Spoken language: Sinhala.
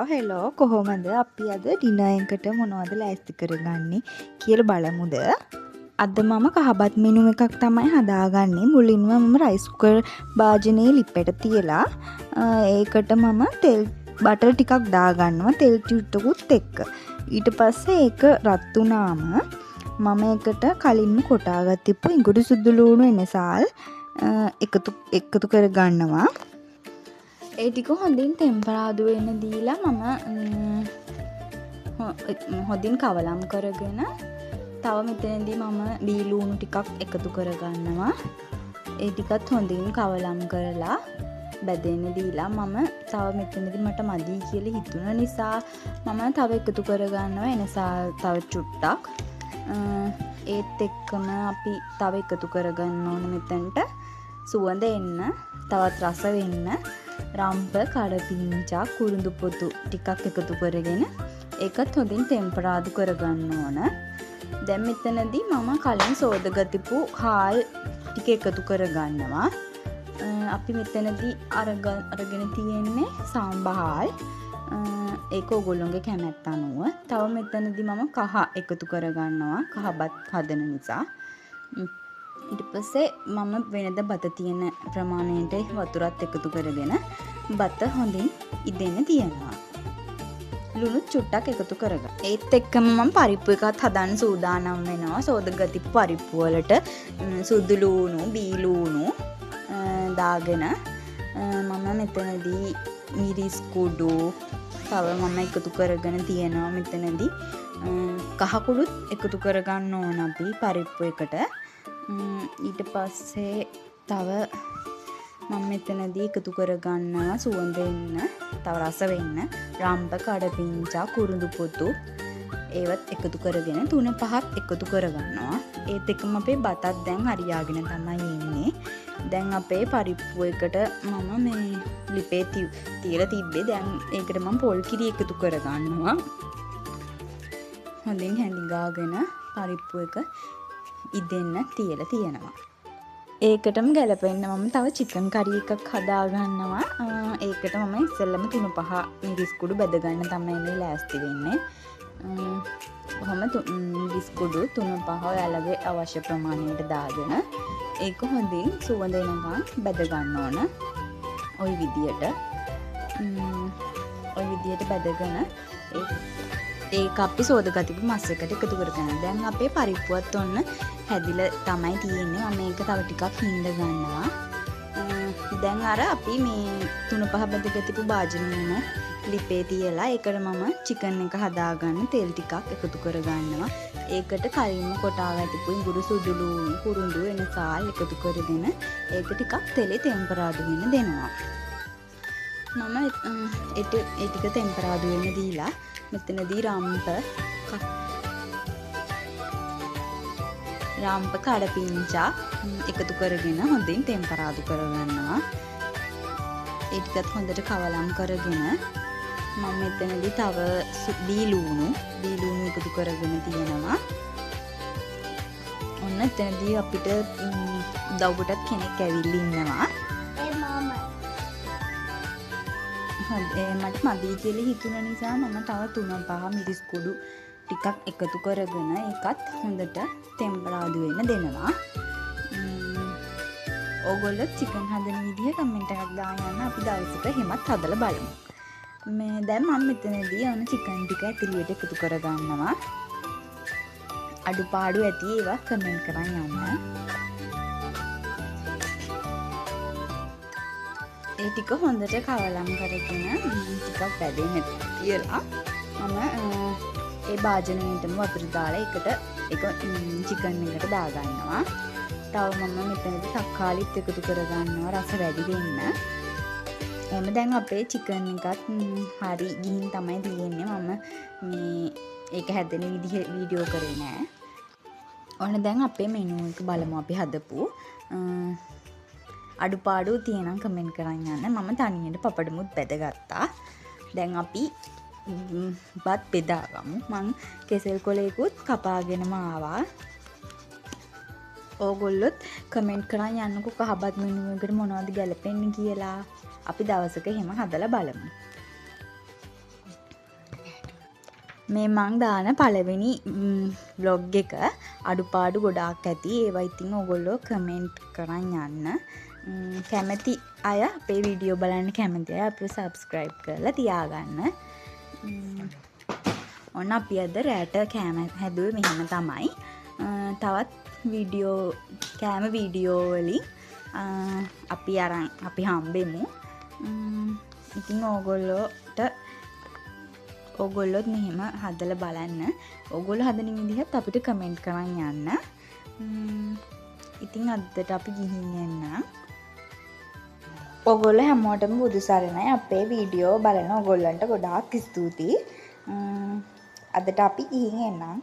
හෙලෝ කොහොමද අපි අද ඩිනර් එකට මොනවද ලෑස්ති කරගන්නේ කියලා බලමුද? අද මම කහබත් මෙනු එකක් තමයි හදාගන්නේ. මුලින්ම මම රයිස් කුකර් භාජනයේ ලිපෙට තියලා ඒකට මම තෙල් බටර් ටිකක් දාගන්නවා තෙල් චුට්ටකුත් එක්ක. ඊට පස්සේ ඒක රත් වුණාම මම ඒකට කලින්ම කොටාගත්තිපු ඉඟුරු සුදු ලූණු එනසාල් එකතු කරගන්නවා. ඒ ටික හොඳින් ටෙම්පරාදු වෙන්න දීලා මම හොඳින් කවලම් කරගෙන තව මෙතනදී මම බීලූණු ටිකක් එකතු කරගන්නවා. ඒ ටිකත් හොඳින් කවලම් කරලා බැදෙන්න දීලා මම තව මෙතනදී මට මදි කියලා හිතුණ නිසා මම තව එකතු කරගන්නවා එනසාල් තව චුට්ටක්. ඒත් එක්කම අපි තව එකතු කරගන්න ඕන මෙතනට සුවඳ එන්න තවත් රස වෙන්න රම්ප කඩපිංචා කුරුඳු පොතු ටිකක් එකතු කරගෙන ඒකත් හොඳින් ටෙම්පරාදු කරගන්න ඕන. දැන් මෙතනදී මම කලින් සෝදගතිපු හාල් ටික එකතු කරගන්නවා. අපි මෙතනදී අරගෙන තියෙන්නේ සාම්බහාල්. ඒක ඔයගොල්ලෝගේ කැමැත්ත අනුව. තව මෙතනදී මම කහ එකතු කරගන්නවා කහබත් හදන නිසා. ඊට පස්සේ මම වෙනද බත තියෙන ප්‍රමාණයට වතුරත් එකතු කරගෙන බත හොඳින් ඉදෙන්න තියනවා. ලුණු චුට්ටක් එකතු කරගන්න. ඒත් එක්කම මම පරිප්පු එකත් හදන්න සූදානම් වෙනවා. සෝදගති පරිප්පු වලට සුදු ලූණු, බී ලූණු දාගෙන මම මෙතනදී මිරිස් කුඩු තව මම එකතු කරගෙන තියෙනවා. මෙතනදී කහ කුඩුත් එකතු කරගන්න ඕන අපි පරිප්පු එකට. ඊට පස්සේ තව මම මෙතනදී එකතු කරගන්නවා සුවඳ එන්න තව රස වෙන්න රම්බ කඩපිංචා කුරුඳු පොතු ඒවත් එකතු කරගෙන 3-5ක් එකතු කරගන්නවා. ඒත් එක්කම අපේ බතත් දැන් හරියාගෙන තමයි ඉන්නේ. දැන් අපේ පරිප්පු එකට මම මේ ලිපේ තියලා තිබ්බේ. දැන් ඒකට මම පොල් කිරි එකතු කරගන්නවා. හොඳින් හැඳිගාගෙන පරිප්පු එක ඉදෙන්න තියලා තියෙනවා. ඒකටම ගැලපෙන්න මම තව චිකන් කරි එකක් හදාගන්නවා. ඒකට මම ඉස්සෙල්ලම 3-5 මිරිස් කුඩු බෙද ගන්න තමයි මේ ලෑස්ති වෙන්නේ. කොහොම මිරිස් කුඩු 3-5 ඔයාලගේ අවශ්‍ය ප්‍රමාණයට දාගෙන ඒක හොඳින් සුවඳ එනකන් බෙද ගන්න ඕන. ওই විදියට. ওই විදියට බෙදගෙන ඒක අපි සෝදගතිපු මස් එකට එකතු කරගන්න. දැන් අපේ පරිප්පුවත් ඔන්න හැදිලා තමයි තියෙන්නේ. මම මේක තව ටිකක් හිඳ ගන්නවා. දැන් අර අපි මේ 3-5 බෙදගතිපු භාජනයේම ලිපේ තියලා ඒකට මම චිකන් එක හදාගන්න තෙල් ටිකක් එකතු කරගන්නවා. ඒකට කලින්ම කොටාගතිපු ඉඟුරු සුදු ලූණු කුරුඳු එනසාල් එකතු කරගෙන ඒක ටිකක් තෙලේ ටෙම්පරාදු වෙන්න දෙනවා. මම ඒ ටික ටෙම්පරාදු වෙන්න දීලා මෙතනදී රම්ප කඩපිංචා එකතු කරගෙන හොඳින් ටෙම්පරාදු කරගන්නවා. ඒ ටිකත් හොඳට කවලම් කරගෙන මම මෙතනදී තව බීලූණු එකතු කරගෙන තියෙනවා. ඔන්න එතනදී අපිට උදව්වටත් කෙනෙක් ඇවිල්ලා ඉන්නවා. මට මදි කියලා හිතුණ නිසා මම තව 3-5 මිරිස් කුඩු ටිකක් එකතු කරගෙන ඒකත් හොඳට ටෙම්පරාදු වෙන්න දෙනවා. ඕගොල්ලෝ චිකන් හදන විදිහ කමෙන්ට් එකක් දාන්න අපි දවසක හැමත් හදලා බලමු. මේ දැන් මම මෙතනදී ඔන්න චිකන් ටික ඇතුළට එකතු කරගන්නවා. අඩුපාඩු ඇති ඒවා කමෙන්ට් කරන් යන්න. ඒ ටික හොඳට කවලම් කරගෙන ටිකක් බැදෙන්න තියලා මම ඒ භාජනයේටම වතුර දාලා ඒක චිකන් එකට දාගන්නවා. තව මම මෙතනදී තක්කාලිත් එකතු කරගන්නවා රස වැඩි වෙන්න. එහෙනම් දැන් අපේ චිකන් එකත් හරි ගිහින් තමයි තියෙන්නේ. මම මේ ඒක හැදෙන විදිහ වීඩියෝ කරේ නෑ. ඔන්න දැන් අපේ මෙනු එක බලමු අපි හදපු. අඩුපාඩු තියෙනම් කමෙන්ට් කරන් යන්න. මම තනියට පපඩමුත් බෙදගත්තා. දැන් අපි බත් බෙදාගමු. මං කෙසෙල් කොලයකුත් කපාගෙනම ආවා. ඕගොල්ලොත් කමෙන්ට් කරන් යන්නකෝ කහබත් මෙනු එකට මොනවද ගැලපෙන්නේ කියලා. අපි දවසක එහෙම හදලා බලමු. මේ මං දාන පළවෙනි vlog එක අඩුපාඩු ගොඩාක් ඇති. ඒවා ඉතින් ඔයගොල්ලෝ කමෙන්ට් කරන් යන්න. කැමති අය අපේ වීඩියෝ බලන්න කැමති අය අපිව subscribe කරලා තියාගන්න. ඔන්න අපි අද රැට කෑම හැදුවේ මෙහෙම තමයි. තවත් කෑම වීඩියෝ වලින් අපි හම්බෙමු. ඉතින් ඕගොල්ලොත් මෙහෙම හදලා බලන්න. ඕගොල්ලෝ හදන විදිහත් අපිට කමෙන්ට් කරන් යන්න. ඉතින් අදට අපි ගිහින් එන්න. ඕගොල්ලෝ හැමෝටම බුදු සරණයි. අපේ වීඩියෝ බලන ඕගොල්ලන්ට ගොඩාක් ස්තුතියි. අදට අපි ගිහින් එන්නම්.